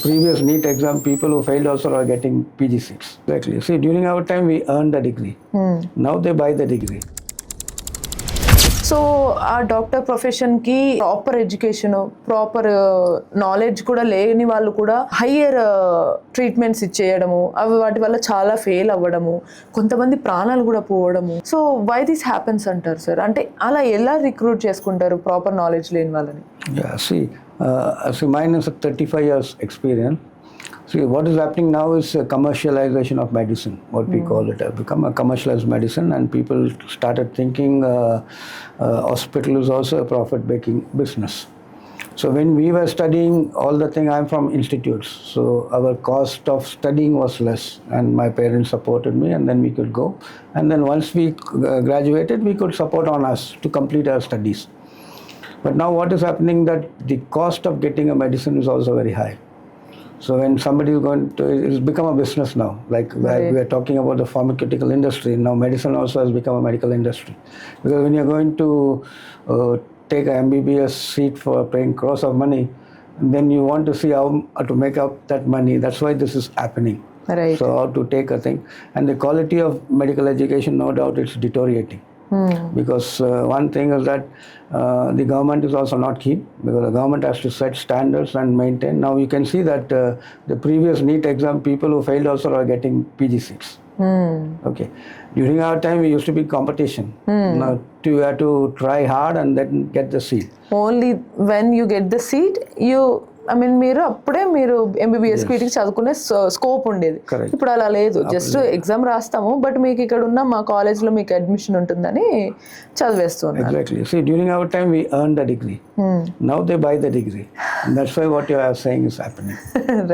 previous NEET exam, people who failed also are getting PG seats. Exactly. See, during our time, we earned the degree. Now they buy the degree. So ఆ doctor ప్రొఫెషన్కి proper education, proper knowledge కూడా లేని వాళ్ళు కూడా higher treatments ఇచ్చేయడము, అవి వాటి వల్ల చాలా ఫెయిల్ అవ్వడము, కొంతమంది ప్రాణాలు కూడా పోవడము. సో వై దిస్ హ్యాపెన్స్ అంటారు సార్? అంటే అలా ఎలా రిక్రూట్ చేసుకుంటారు ప్రాపర్ నాలెడ్జ్ లేని వాళ్ళని? Yeah, see, mine is a 35 years experience. See, what is happening now is a commercialization of medicine, what we call it. Become a commercialized medicine, and people started thinking hospital is also a profit-making business. So when we were studying all the thing, I'm from institutes, so our cost of studying was less, and my parents supported me, and then we could go. And then once we graduated, we could support on us to complete our studies. But now what is happening that the cost of getting a medicine is also very high. So when somebody is going to, it's become a business now. Like Right. we are talking about the pharmaceutical industry, now medicine also has become a medical industry. Because when you're going to take a MBBS seat for paying crores of money, then you want to see how to make up that money. That's why this is happening. Right. So how to take a thing. And the quality of medical education, no doubt, it's deteriorating. Because one thing is that the government is also not keen, because the government has to set standards and maintain. Now you can see that the previous NEET exam, people who failed also are getting PG seats. Okay. During our time, we used to be competition. Now you have to try hard and then get the seat. Only when you get the seat మీరు అప్పుడే మీరు MBBS వీటికి చదువుకునే scope ఉండేది. Correct. ఇప్పుడు అలా లేదు, just exam రాస్తాము, బట్ మీకు ఇక్కడ ఉన్న మా కాలేజ్లో మీకు అడ్మిషన్ ఉంటుందని చదివేస్తున్నారు. Exactly. See, during our time, we earned the degree. Now they buy the degree. And that's why what you are saying is happening.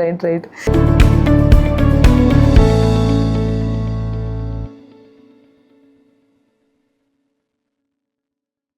Right.